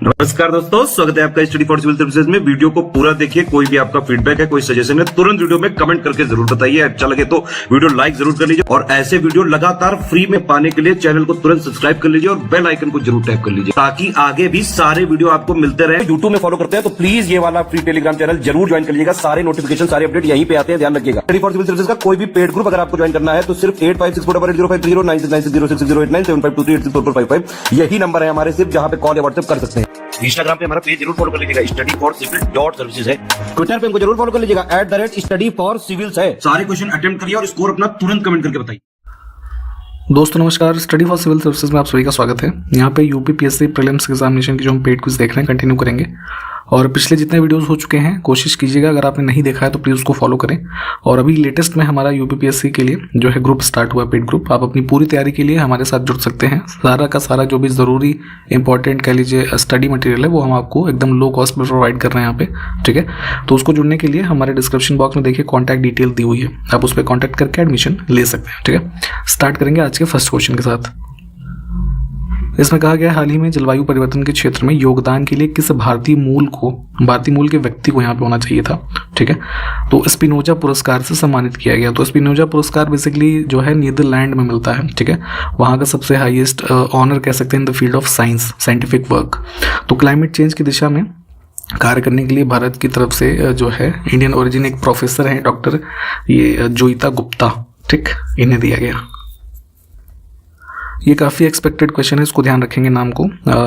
नमस्कार दोस्तों, स्वागत है आपका स्टडी फॉर सिविल सर्विसेज में। वीडियो को पूरा देखिए। कोई भी आपका फीडबैक है, कोई सजेशन है, तुरंत वीडियो में कमेंट करके जरूर बताइए। अच्छा लगे तो वीडियो लाइक जरूर कर लीजिए और ऐसे वीडियो लगातार फ्री में पाने के लिए चैनल को तुरंत सब्सक्राइब कर लीजिए और बेल आइकन को जरूर टैप कर लीजिए ताकि आगे भी सारे वीडियो आपको मिलते रहे। यूट्यूब में फॉलो करते हैं तो प्लीज ये वाला फ्री टेलीग्राम चैनल जरूर ज्वाइन कर लीजिएगा। सारे नोटिफिकेशन, सारे अपडेट यहीं पे आते हैं, ध्यान रखिएगा। स्टडी फॉर सिविल सर्विसेज का कोई भी पेड ग्रुप अगर आपको ज्वाइन करना है तो सिर्फ 85648056060609797523864455 यही नंबर है हमारे, सिर्फ जहां पे कॉल या व्हाट्सएप कर सकते हैं। इंस्टाग्राम पे हमारा पेज जरूर फॉलो कर लीजिएगा, स्टडी फॉर सिविल .सर्विसेज है। ट्विटर पे हमको जरूर फॉलो कर लीजिएगा, @study for civils है। सारे क्वेश्चन अटेम्प्ट करिए और स्कोर अपना तुरंत कमेंट करके बताइए। दोस्तों नमस्कार, स्टडी फॉर सिविल सर्विसेज में आप सभी का स्वागत है। यहाँ पे यूपीपीएससी प्रीलिम्स एग्जामिनेशन की जो हम पेड क्विज देख रहे हैं कंटिन्यू करेंगे और पिछले जितने वीडियोस हो चुके हैं कोशिश कीजिएगा, अगर आपने नहीं देखा है तो प्लीज़ उसको फॉलो करें। और अभी लेटेस्ट में हमारा यूपीपीएससी के लिए जो है ग्रुप स्टार्ट हुआ, पेड ग्रुप। आप अपनी पूरी तैयारी के लिए हमारे साथ जुड़ सकते हैं। सारा का सारा जो भी ज़रूरी इंपॉर्टेंट कह लीजिए स्टडी मटेरियल है वो हम आपको एकदम लो कॉस्ट में प्रोवाइड कर रहे हैं यहाँ पे, ठीक है। तो उसको जुड़ने के लिए हमारे डिस्क्रिप्शन बॉक्स में देखिए कॉन्टैक्ट डिटेल दी हुई है, आप उस पर कॉन्टैक्ट करके एडमिशन ले सकते हैं, ठीक है। स्टार्ट करेंगे आज के फर्स्ट क्वेश्चन के साथ। इसमें कहा गया हाल ही में जलवायु परिवर्तन के क्षेत्र में योगदान के लिए किस भारतीय मूल के व्यक्ति को यहाँ पे होना चाहिए था, ठीक है। तो स्पिनोजा पुरस्कार से सम्मानित किया गया। तो स्पिनोजा पुरस्कार बेसिकली जो है नीदरलैंड में मिलता है, ठीक है। वहाँ का सबसे हाईएस्ट ऑनर कह सकते हैं in the field of science, scientific work. तो क्लाइमेट चेंज की दिशा में कार्य करने के लिए भारत की तरफ से जो है इंडियन ओरिजिन एक प्रोफेसर हैं डॉक्टर जोईता गुप्ता, ठीक, इन्हें दिया गया। ये काफ़ी एक्सपेक्टेड क्वेश्चन है, इसको ध्यान रखेंगे नाम को।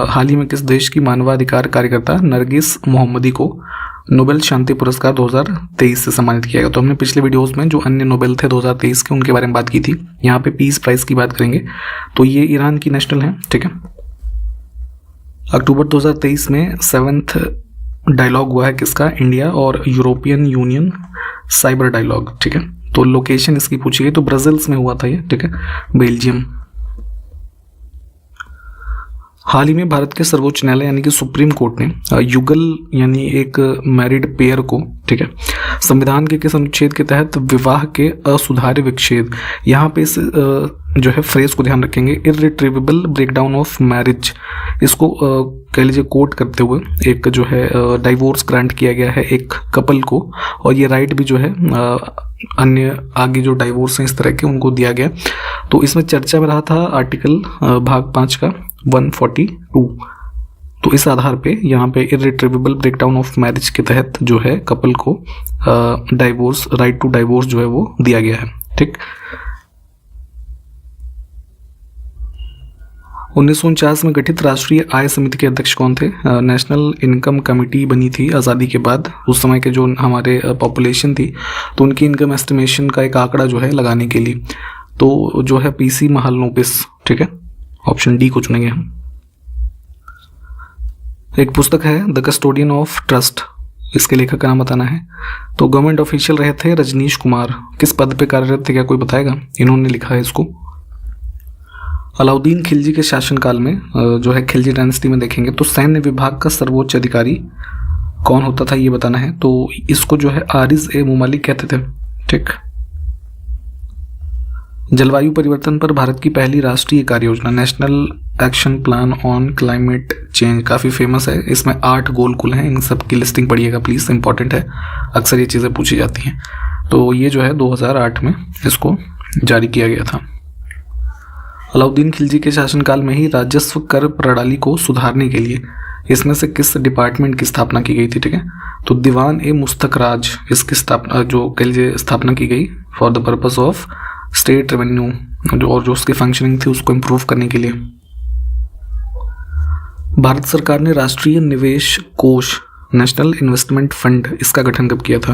हाल ही में किस देश की मानवाधिकार कार्यकर्ता नरगिस मोहम्मदी को नोबेल शांति पुरस्कार 2023 से सम्मानित किया गया। तो हमने पिछले वीडियोस में जो अन्य नोबेल थे 2023 के उनके बारे में बात की थी, यहाँ पे पीस प्राइज की बात करेंगे। तो ये ईरान की नेशनल है, ठीक है। अक्टूबर 2023 में 7th डायलॉग हुआ है किसका, इंडिया और यूरोपियन यूनियन साइबर डायलॉग, ठीक है। तो लोकेशन इसकी पूछी गई तो ब्राजील्स में हुआ था ये, ठीक है, बेल्जियम। हाल ही में भारत के सर्वोच्च न्यायालय यानी कि सुप्रीम कोर्ट ने युगल यानी एक मैरिड पेयर को, ठीक है, संविधान के किस अनुच्छेद के तहत विवाह के असुधार्य विच्छेद, यहाँ पे इस जो है फ्रेज को ध्यान रखेंगे, इर्रिट्रीवेबल ब्रेकडाउन ऑफ मैरिज, इसको कह लीजिए कोट करते हुए एक जो है डाइवोर्स ग्रांट किया गया है एक कपल को, और ये राइट भी जो है अन्य आगे जो डाइवोर्स हैं इस तरह के उनको दिया गया। तो इसमें चर्चा में रहा था आर्टिकल भाग 5 का 142। तो इस आधार पे यहाँ पे इर्रिट्रीवेबल ब्रेकडाउन ऑफ मैरिज के तहत जो है कपल को डाइवोर्स, राइट टू डाइवोर्स जो है वो दिया गया है, ठीक। 1949 में गठित राष्ट्रीय आय समिति के अध्यक्ष कौन थे? नेशनल इनकम कमेटी बनी थी आज़ादी के बाद। उस समय के जो हमारे पॉपुलेशन थी तो उनकी इनकम एस्टिमेशन का एक आंकड़ा जो है लगाने के लिए, तो जो है पीसी महालनोबिस, ठीक है। ऑप्शन डी को चुनेंगे हम। एक पुस्तक है द कस्टोडियन ऑफ ट्रस्ट, इसके लेखक का नाम बताना है। तो गवर्नमेंट ऑफिशियल रहे थे रजनीश कुमार, किस पद पे कार्यरत थे, क्या कोई बताएगा? इन्होंने लिखा है इसको। अलाउद्दीन खिलजी के शासनकाल में जो है खिलजी डायनेस्टी में देखेंगे तो सैन्य विभाग का सर्वोच्च अधिकारी कौन होता था ये बताना है। तो इसको जो है आरिज ए मुमालिक कहते थे, ठीक। जलवायु परिवर्तन पर भारत की पहली राष्ट्रीय कार्य योजना national action plan on climate change काफ़ी फेमस है। इसमें 8 गोल कुल हैं, इन सब की लिस्टिंग पढ़िएगा प्लीज़, इंपॉर्टेंट है, अक्सर ये चीज़ें पूछी जाती हैं। तो ये जो है 2008 में इसको जारी किया गया था। अलाउद्दीन खिलजी के शासनकाल में ही राजस्व कर प्रणाली को सुधारने के लिए इसमें से किस डिपार्टमेंट की स्थापना की गई थी, ठीक है। तो दीवान ए मुस्तक राज, इसकी स्थापना जो कह लीजिए स्थापना की गई for the purpose of state revenue और जो उसकी फंक्शनिंग थी उसको इम्प्रूव करने के लिए। भारत सरकार ने राष्ट्रीय निवेश कोष नेशनल इन्वेस्टमेंट फंड इसका गठन कब किया था?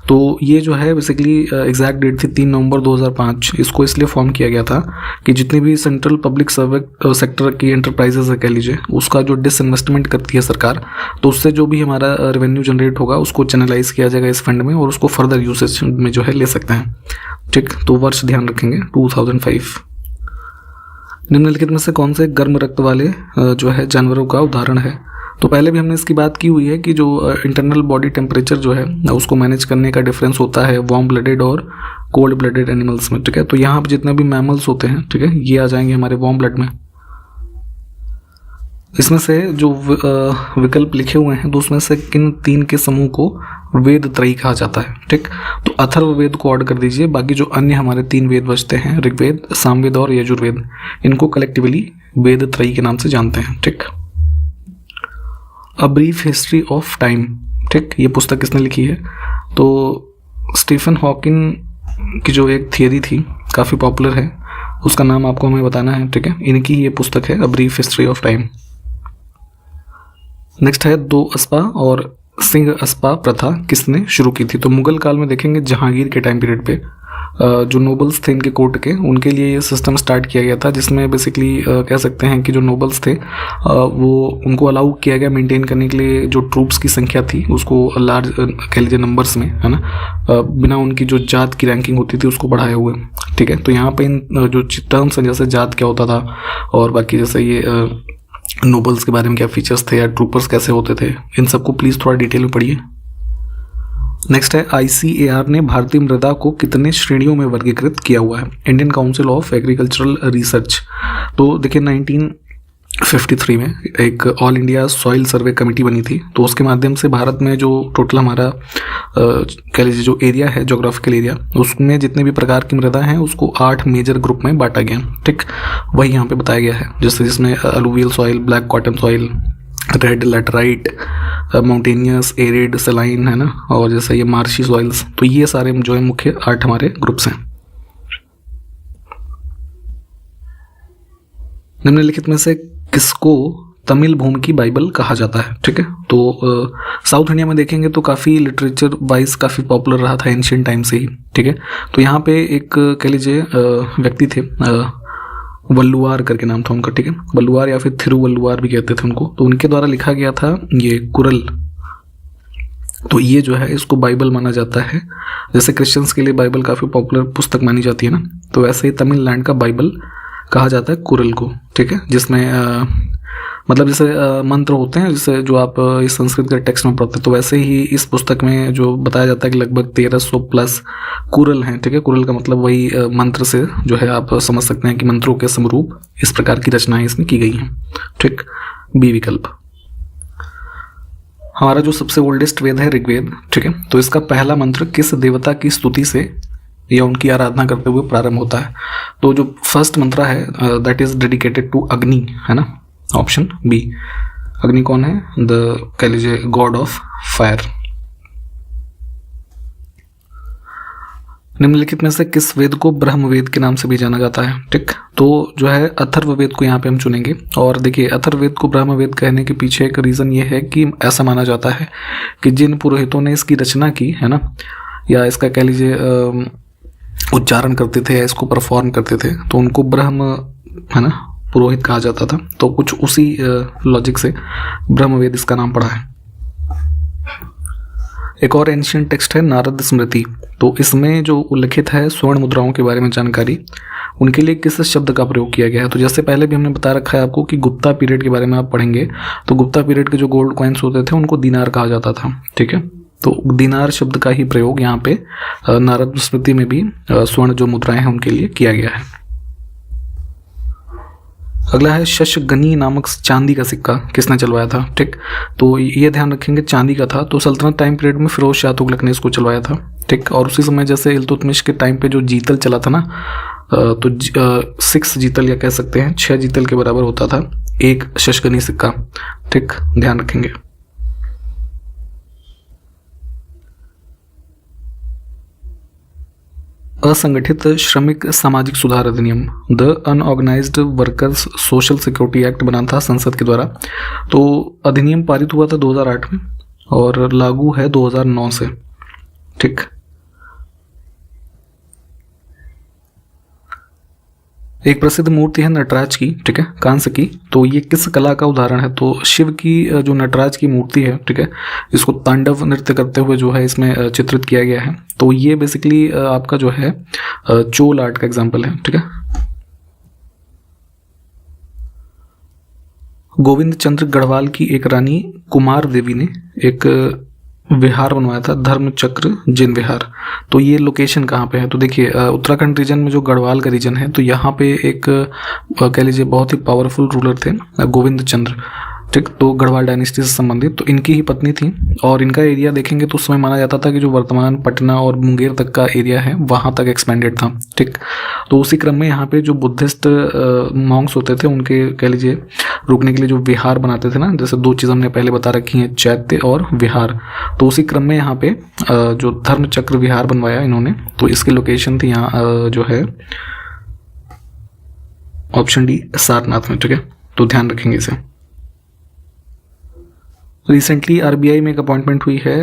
तो ये जो है बेसिकली एग्जैक्ट डेट थी 3 नवंबर 2005। इसको इसलिए फॉर्म किया गया था कि जितनी भी सेंट्रल पब्लिक सेक्टर की एंटरप्राइजेज है कह लीजिए, उसका जो डिसइन्वेस्टमेंट करती है सरकार, तो उससे जो भी हमारा रेवेन्यू जनरेट होगा उसको चैनलाइज किया जाएगा इस फंड में और उसको फर्दर यूसेज में जो है ले सकते हैं, ठीक। तो वर्ष ध्यान रखेंगे 2005। निम्नलिखित में से कौन से गर्म रक्त वाले जो है जानवरों का उदाहरण है? तो पहले भी हमने इसकी बात की हुई है कि जो इंटरनल बॉडी टेम्परेचर जो है उसको मैनेज करने का डिफरेंस होता है वार्म ब्लडेड और कोल्ड ब्लडेड एनिमल्स में, ठीक है। तो यहाँ पर जितने भी मैमल्स होते हैं, ठीक है, ये आ जाएंगे हमारे वार्म ब्लड में। इसमें से जो विकल्प लिखे हुए हैं तो उसमें से किन तीन के समूह को वेद त्रयी कहा जाता है। ठीक, तो अथर्ववेद को ऐड कर दीजिए। बाकी जो अन्य हमारे तीन वेद बचते हैं, ऋग्वेद, सामवेद और यजुर्वेद, इनको कलेक्टिवली वेद त्रयी के नाम से जानते हैं। ठीक, a brief history of time, ठीक, ये पुस्तक किसने लिखी है? तो स्टीफन हॉकिंग की जो एक थियरी थी, काफ़ी पॉपुलर है, उसका नाम आपको हमें बताना है। ठीक है, इनकी ये पुस्तक है a brief history of time. Next है दो अस्पा और सिंह अस्पा प्रथा किसने शुरू की थी? तो मुगल काल में देखेंगे जहांगीर के टाइम पीरियड पे जो नोबल्स थे इनके कोर्ट के, उनके लिए ये सिस्टम स्टार्ट किया गया था, जिसमें बेसिकली कह सकते हैं कि जो नोबल्स थे वो उनको अलाउ किया गया मेंटेन करने के लिए जो ट्रूप्स की संख्या थी उसको लार्ज कह लीजिए नंबर्स में, है ना, बिना उनकी जो जात की रैंकिंग होती थी उसको बढ़ाए हुए। ठीक है, तो यहाँ पे इन जो टर्म्स हैं जैसे जात क्या होता था और बाकी जैसे ये नोबल्स के बारे में क्या फीचर्स थे या ट्रूपर्स कैसे होते थे, इन सबको प्लीज़ थोड़ा डिटेल में पढ़िए। नेक्स्ट है ICAR ने भारतीय मृदा को कितने श्रेणियों में वर्गीकृत किया हुआ है? Indian council of agricultural research. तो देखिए 1953 में एक ऑल इंडिया सॉइल सर्वे कमेटी बनी थी, तो उसके माध्यम से भारत में जो टोटल हमारा कह लीजिए जो एरिया है, जोग्राफिकल एरिया, उसमें जितने भी प्रकार की मृदा हैं उसको 8 मेजर ग्रुप में बांटा गया। ठीक, वही यहाँ पे बताया गया है, जैसे जिसमें alluvial soil, black cotton soil, red laterite, mountainous, arid, saline, है ना, और जैसे ये मार्शी सॉइल्स। तो ये सारे जो है मुख्य 8 हमारे ग्रुप्स हैं। निम्नलिखित में से किसको तमिल भूमि की बाइबल कहा जाता है? ठीक है, तो साउथ इंडिया में देखेंगे तो काफ़ी लिटरेचर वाइज काफ़ी पॉपुलर रहा था एंशियंट टाइम से ही। ठीक है, तो यहाँ पे एक कह लीजिए व्यक्ति थे, वल्लुआर करके नाम था उनका। ठीक है, वल्लुआर या फिर थिरुवल्लुआर भी कहते थे उनको। तो उनके द्वारा लिखा गया था ये कुरल, तो ये जो है इसको बाइबल माना जाता है। जैसे क्रिश्चियंस के लिए बाइबल काफ़ी पॉपुलर पुस्तक मानी जाती है ना, तो वैसे ही तमिलनाडु का बाइबल कहा जाता है कुरल को। ठीक है, जिसमें मतलब जैसे मंत्र होते हैं जैसे जो आप इस संस्कृत के टेक्स्ट में पढ़ते हैं, तो वैसे ही इस पुस्तक में जो बताया जाता है कि लगभग 1300 प्लस कुरल हैं। ठीक है, कुरल का मतलब वही मंत्र से जो है आप समझ सकते हैं कि मंत्रों के समरूप इस प्रकार की रचनाएं इसमें की गई हैं। ठीक, बी विकल्प। हमारा जो सबसे ओल्डेस्ट वेद है ऋग्वेद। ठीक है, तो इसका पहला मंत्र किस देवता की स्तुति से या उनकी आराधना करते हुए प्रारंभ होता है? तो जो फर्स्ट मंत्र है दैट इज डेडिकेटेड टू अग्नि, है ना, ऑप्शन बी। अग्नि कौन है? द कह लीजिए गॉड ऑफ फायर। निम्नलिखित में से किस वेद को ब्रह्मवेद के नाम से भी जाना जाता है? ठीक, तो जो है अथर्ववेद को यहाँ पे हम चुनेंगे। और देखिए अथर्ववेद को ब्रह्मवेद कहने के पीछे एक रीज़न ये है कि ऐसा माना जाता है कि जिन पुरोहितों ने इसकी रचना की, है ना, या इसका कह लीजिए उच्चारण करते थे या इसको परफॉर्म करते थे, तो उनको ब्रह्म, है ना, पुरोहित कहा जाता था। तो कुछ उसी लॉजिक से ब्रह्मवेद इसका नाम पड़ा है। एक और एंशियंट टेक्स्ट है नारद स्मृति। तो इसमें जो उल्लिखित है स्वर्ण मुद्राओं के बारे में जानकारी, उनके लिए किस शब्द का प्रयोग किया गया है? तो जैसे पहले भी हमने बता रखा है आपको कि गुप्ता पीरियड के बारे में आप पढ़ेंगे, तो गुप्ता पीरियड के जो गोल्ड कॉइन्स होते थे उनको दीनार कहा जाता था। ठीक है, तो दीनार शब्द का ही प्रयोग यहाँ पे नारद स्मृति में भी स्वर्ण जो मुद्राएं हैं उनके लिए किया गया है। अगला है शशगनी नामक चांदी का सिक्का किसने चलवाया था? ठीक, तो ये ध्यान रखेंगे चांदी का था। तो सल्तनत टाइम पीरियड में फिरोज शाह तुगलक ने इसको चलवाया था। ठीक, और उसी समय जैसे इल्तुतमिश के टाइम पे जो जीतल चला था ना, तो 6 जीतल या कह सकते हैं 6 जीतल के बराबर होता था एक शशगनी सिक्का। ठीक, ध्यान रखेंगे। असंगठित श्रमिक सामाजिक सुधार अधिनियम, the unorganised workers social security act बना था संसद के द्वारा। तो अधिनियम पारित हुआ था 2008 में और लागू है 2009 से। ठीक, एक प्रसिद्ध मूर्ति है नटराज की, ठीक है, कांस्य की। तो ये किस कला का उदाहरण है? तो शिव की जो नटराज की मूर्ति है, ठीक है, इसको तांडव नृत्य करते हुए जो है इसमें चित्रित किया गया है। तो ये बेसिकली आपका जो है चोल आर्ट का एग्जाम्पल है। ठीक है, गोविंद चंद्र गढ़वाल की एक रानी कुमार देवी ने एक विहार बनवाया था, धर्मचक्र जिन विहार। तो ये लोकेशन कहाँ पे है? तो देखिए उत्तराखंड रीजन में जो गढ़वाल का रीजन है, तो यहाँ पे एक कह लीजिए बहुत ही पावरफुल रूलर थे गोविंद चंद्र, ठीक। तो गढ़वाल डायनेस्टी से संबंधित, तो इनकी ही पत्नी थी। और इनका एरिया देखेंगे तो उस समय माना जाता था कि जो वर्तमान पटना और मुंगेर तक का एरिया है वहाँ तक एक्सपेंडेड था, ठीक। तो उसी क्रम में यहाँ पे जो बुद्धिस्ट मॉन्क्स होते थे उनके कह लीजिए रुकने के लिए जो विहार बनाते थे ना, जैसे दो चीज़ हमने पहले बता रखी हैं, चैत्य और विहार। तो उसी क्रम में यहाँ पे जो धर्मचक्र विहार बनवाया इन्होंने, तो इसकी लोकेशन थी यहाँ जो है ऑप्शन डी सारनाथ में, ठीक है। तो ध्यान रखेंगे इसे। रिसेंटली आरबीआई में एक अपॉइंटमेंट हुई है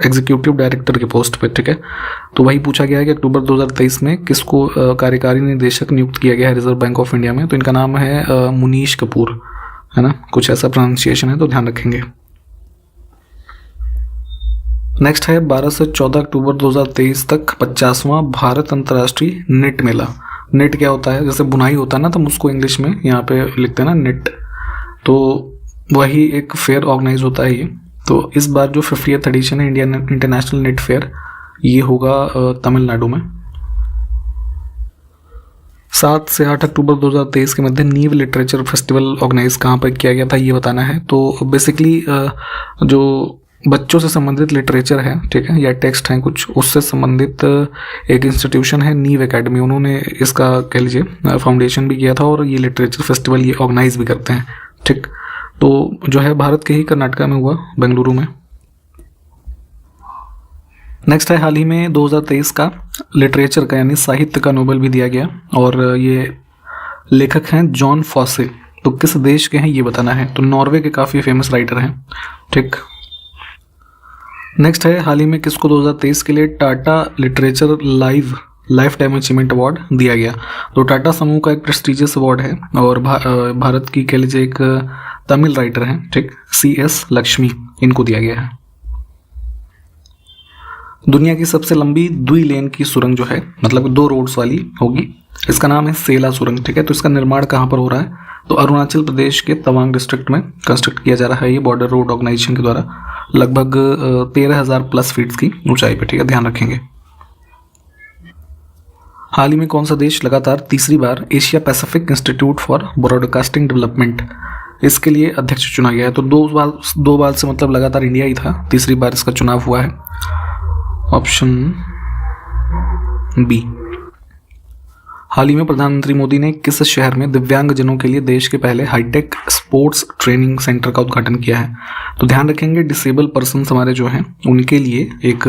एग्जीक्यूटिव डायरेक्टर के पोस्ट पे, ठीक है। तो वही पूछा गया है कि अक्टूबर 2023 में किसको कार्यकारी निदेशक नियुक्त किया गया है रिजर्व बैंक ऑफ इंडिया में। तो इनका नाम है मुनीश कपूर, है ना, कुछ ऐसा प्रोनाउंसिएशन है, तो ध्यान रखेंगे। नेक्स्ट है 12 से 14 अक्टूबर 2023 तक 50वां भारत अंतर्राष्ट्रीय नेट मेला। नेट क्या होता है? जैसे बुनाई होता है ना, तो हम उसको इंग्लिश में यहाँ पे लिखते हैं ना नेट, तो वही एक फेयर ऑर्गेनाइज होता है ये। तो इस बार जो 50th एडिशन है इंडियन इंटरनेशनल नेट फेयर, ये होगा तमिलनाडु में। 7 से 8 अक्टूबर 2023 के मध्य नीव लिटरेचर फेस्टिवल ऑर्गेनाइज कहाँ पर किया गया था, ये बताना है। तो बेसिकली जो बच्चों से संबंधित लिटरेचर है, ठीक है, या टेक्स्ट हैं कुछ, उससे संबंधित एक इंस्टीट्यूशन है नीव एकेडमी, उन्होंने इसका कह लीजिए फाउंडेशन भी किया था और ये लिटरेचर फेस्टिवल ये ऑर्गेनाइज भी करते हैं, ठीक। तो जो है भारत के ही कर्नाटका में हुआ, बेंगलुरु में। नेक्स्ट है हाल ही में 2023 का लिटरेचर का यानी साहित्य का नोबेल भी दिया गया, और ये लेखक हैं जॉन फॉसे। तो किस देश के हैं ये बताना है। तो नॉर्वे के काफ़ी फेमस राइटर हैं, ठीक। नेक्स्ट है हाल ही में किसको 2023 के लिए Tata literature life time achievement award दिया गया। तो टाटा समूह का एक प्रेस्टिजियस अवार्ड है, और भारत की कह लीजिए एक तमिल राइटर हैं, ठीक, CS लक्ष्मी, इनको दिया गया है। दुनिया की सबसे लंबी द्वि लेन की सुरंग जो है, मतलब 2 रोड्स वाली होगी, इसका नाम है सेला सुरंग, ठीक है। तो इसका निर्माण कहाँ पर हो रहा है? तो अरुणाचल प्रदेश के तवांग डिस्ट्रिक्ट में कंस्ट्रक्ट किया जा रहा है ये बॉर्डर रोड ऑर्गेनाइजेशन के द्वारा, लगभग 13,000 प्लस फीट की ऊंचाई पर, ठीक है, ध्यान रखेंगे। हाल ही में कौन सा देश लगातार तीसरी बार Asia Pacific Institute for Broadcasting Development इसके लिए अध्यक्ष चुना गया है? तो 2 बार से मतलब लगातार इंडिया ही था, तीसरी बार इसका चुनाव हुआ है, ऑप्शन बी। हाल ही में प्रधानमंत्री मोदी ने किस शहर में दिव्यांगजनों के लिए देश के पहले हाईटेक स्पोर्ट्स ट्रेनिंग सेंटर का उद्घाटन किया है? तो ध्यान रखेंगे डिसेबल पर्सन हमारे जो हैं उनके लिए एक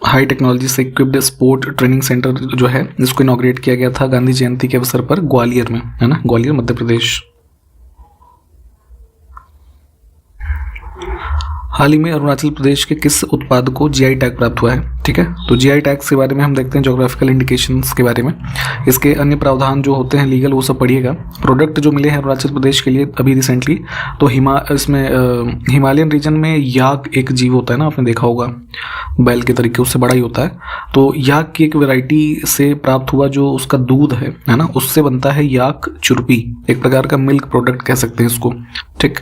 हाई टेक्नोलॉजी से इक्विप्ड स्पोर्ट ट्रेनिंग सेंटर जो है इसको इनॉग्रेट किया गया था गांधी जयंती के अवसर पर ग्वालियर में, है ना, ग्वालियर मध्य प्रदेश। हाल ही में अरुणाचल प्रदेश के किस उत्पाद को GI टैग प्राप्त हुआ है? ठीक है, तो GI टैग के बारे में हम देखते हैं जोग्राफिकल इंडिकेशंस के बारे में। इसके अन्य प्रावधान जो होते हैं लीगल वो सब पढ़िएगा। प्रोडक्ट जो मिले हैं अरुणाचल प्रदेश के लिए अभी रिसेंटली, तो इसमें हिमालयन रीजन में याक एक जीव होता है ना, आपने देखा होगा बैल के तरीके, उससे बड़ा ही होता है। तो याक की एक वेराइटी से प्राप्त हुआ जो उसका दूध है ना, उससे बनता है याक चुरपी, एक प्रकार का मिल्क प्रोडक्ट कह सकते हैं इसको। ठीक,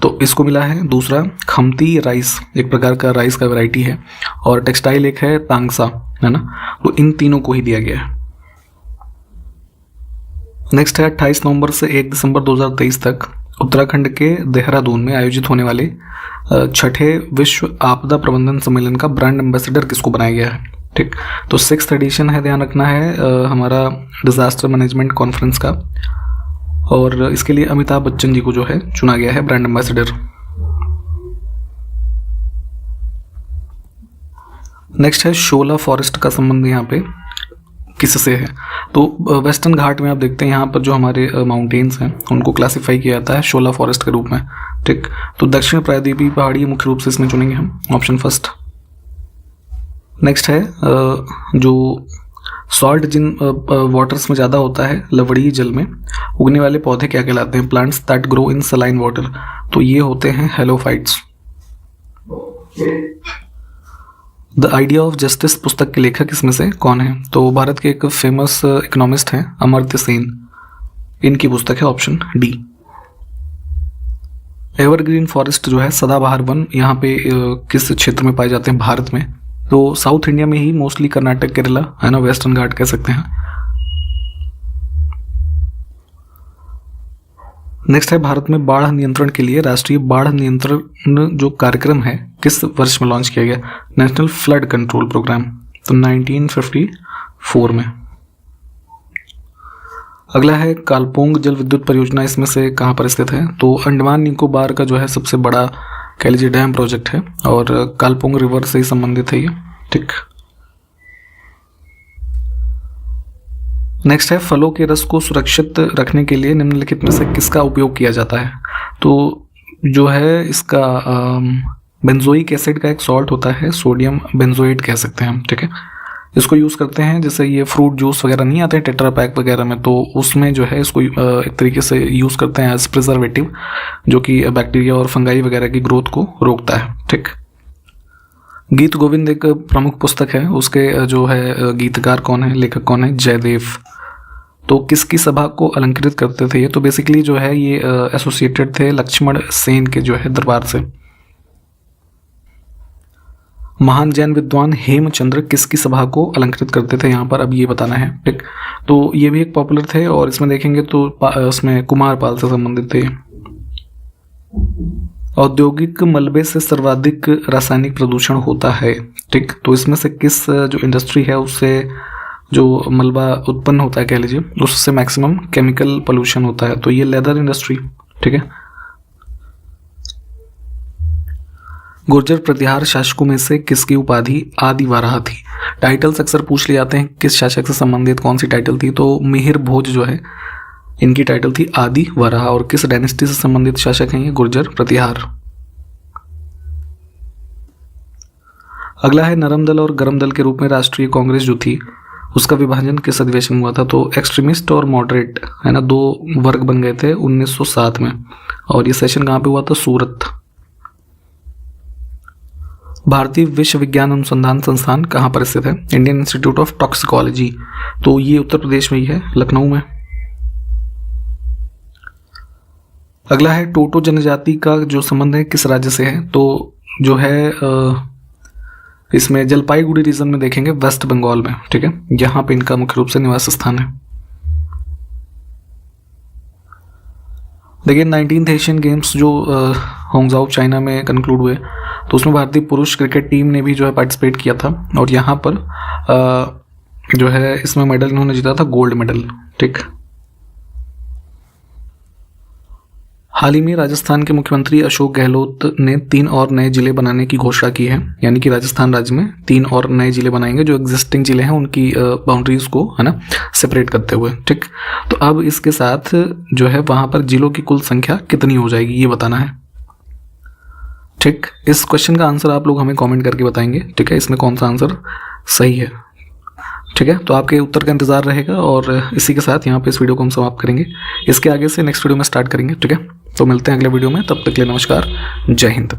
तो इसको मिला है। दूसरा खमती राइस, एक प्रकार का राइस का वैरायटी है। और टेक्सटाइल एक है तांगसा, है ना, तो इन तीनों को ही दिया गया है। नेक्स्ट है 28 नवंबर से 1 दिसंबर 2023 तक उत्तराखंड के देहरादून में आयोजित होने वाले 6ठे विश्व आपदा प्रबंधन सम्मेलन का ब्रांड एम्बेसडर किसको बनाया गया है? ठीक, तो 6th एडिशन है, ध्यान रखना है हमारा डिजास्टर मैनेजमेंट कॉन्फ्रेंस का, और इसके लिए अमिताभ बच्चन जी को जो है चुना गया है ब्रांड एम्बेसडर। नेक्स्ट है शोला फॉरेस्ट का संबंध यहाँ पे किससे है? तो वेस्टर्न घाट में आप देखते हैं यहाँ पर जो हमारे माउंटेन्स हैं उनको क्लासिफाई किया जाता है शोला फॉरेस्ट के रूप में। ठीक, तो दक्षिण प्रायद्वीपीय पहाड़ी मुख्य रूप से इसमें चुनेंगे हम, ऑप्शन फर्स्ट। नेक्स्ट है जो सॉल्ट जिन वाटर्स में ज़्यादा होता है, लवणीय जल में उगने वाले पौधे क्या कहलाते हैं? Plants that grow in saline water, तो ये होते हैं halophytes. The idea of justice पुस्तक के लेखक इसमें से कौन है? तो भारत के एक फेमस इकोनॉमिस्ट हैं अमर्त्य सेन, इनकी पुस्तक है, ऑप्शन डी। एवरग्रीन फॉरेस्ट जो है सदाबहार वन यहाँ पे किस क्षेत्र में पाए जाते हैं भारत में? तो साउथ इंडिया में ही मोस्टली, कर्नाटक, केरला है ना, वेस्टर्न घाट कह सकते हैं। नेक्स्ट है भारत में बाढ़ नियंत्रण के लिए राष्ट्रीय बाढ़ नियंत्रण जो कार्यक्रम है किस वर्ष में लॉन्च किया गया? नेशनल फ्लड कंट्रोल प्रोग्राम, तो 1954 में। अगला है कालपोंग जल विद्युत परियोजना, इसमें से कहाँ पर स्थित है? तो अंडमान निकोबार का जो है सबसे बड़ा कह लीजिए डैम प्रोजेक्ट है और कालपोंग रिवर से ही संबंधित है ये, ठीक। नेक्स्ट है फलों के रस को सुरक्षित रखने के लिए निम्नलिखित में से किसका उपयोग किया जाता है? तो जो है इसका बेंजोइक एसिड का एक सॉल्ट होता है, सोडियम बेंजोएट कह सकते हैं हम, ठीक है। इसको यूज़ करते हैं, जैसे ये फ्रूट जूस वगैरह नहीं आते हैं टेट्रा पैक वगैरह में, तो उसमें जो है इसको एक तरीके से यूज़ करते हैं एज प्रिजर्वेटिव, जो कि बैक्टीरिया और फंगाई वगैरह की ग्रोथ को रोकता है, ठीक। गीत गोविंद एक प्रमुख पुस्तक है, उसके जो है गीतकार कौन है, लेखक कौन है? जयदेव। तो किसकी सभा को अलंकृत करते थे ये? तो बेसिकली जो है ये एसोसिएटेड थे लक्ष्मण सेन के जो है दरबार से। महान जैन विद्वान हेमचंद्र किसकी सभा को अलंकृत करते थे यहाँ पर? अब ये बताना है, ठीक। तो ये भी एक पॉपुलर थे और इसमें देखेंगे तो उसमें कुमारपाल से संबंधित थे। औद्योगिक मलबे से सर्वाधिक रासायनिक प्रदूषण होता है, ठीक। तो इसमें से किस जो इंडस्ट्री है उससे जो मलबा उत्पन्न होता है कह लीजिए, उससे मैक्सिमम केमिकल पोल्यूशन होता है? तो ये लेदर इंडस्ट्री, ठीक है। गुर्जर प्रतिहार शासकों में से किसकी उपाधि आदि वाराह थी? टाइटल्स अक्सर पूछ लिए जाते हैं, किस शासक से संबंधित कौन सी टाइटल थी? तो मिहिर भोज जो है इनकी टाइटल थी आदि वाराह। और किस डायनेस्टी से संबंधित शासक हैं ये? गुर्जर प्रतिहार। अगला है नरम दल और गरम दल के रूप में राष्ट्रीय कांग्रेस जो थी उसका विभाजन किस अधिवेशन में हुआ था? तो एक्सट्रीमिस्ट और मॉडरेट है ना, दो वर्ग बन गए थे 1907 में। और ये सेशन कहाँ पे हुआ था? सूरत। भारतीय विश्व विज्ञान अनुसंधान संस्थान कहाँ पर स्थित है? Indian institute of toxicology. तो ये उत्तर प्रदेश में ही है, लखनऊ में। अगला है टोटो जनजाति का जो संबंध है किस राज्य से है? तो जो है इसमें जलपाईगुड़ी रीजन में देखेंगे, वेस्ट बंगाल में, ठीक है। यहाँ पे इनका मुख्य रूप से निवास स्थान है। देखिए 19th एशियन गेम्स जो होंगजाओ चाइना में कंक्लूड हुए, तो उसमें भारतीय पुरुष क्रिकेट टीम ने भी जो है पार्टिसिपेट किया था और यहाँ पर जो है इसमें मेडल इन्होंने जीता था, गोल्ड मेडल, ठीक। हाल ही में राजस्थान के मुख्यमंत्री अशोक गहलोत ने 3 और नए जिले बनाने की घोषणा की है, यानी कि राजस्थान राज्य में 3 और नए जिले बनाएंगे जो एग्जिस्टिंग जिले हैं उनकी बाउंड्रीज को है ना सेपरेट करते हुए, ठीक। तो अब इसके साथ जो है वहां पर जिलों की कुल संख्या कितनी हो जाएगी ये बताना है, ठीक। इस क्वेश्चन का आंसर आप लोग हमें कॉमेंट करके बताएंगे, ठीक है, इसमें कौन सा आंसर सही है, ठीक है। तो आपके उत्तर का इंतजार रहेगा और इसी के साथ यहाँ पे इस वीडियो को हम समाप्त करेंगे। इसके आगे से नेक्स्ट वीडियो में स्टार्ट करेंगे, ठीक है। तो मिलते हैं अगले वीडियो में, तब तक के लिए नमस्कार, जय हिंद।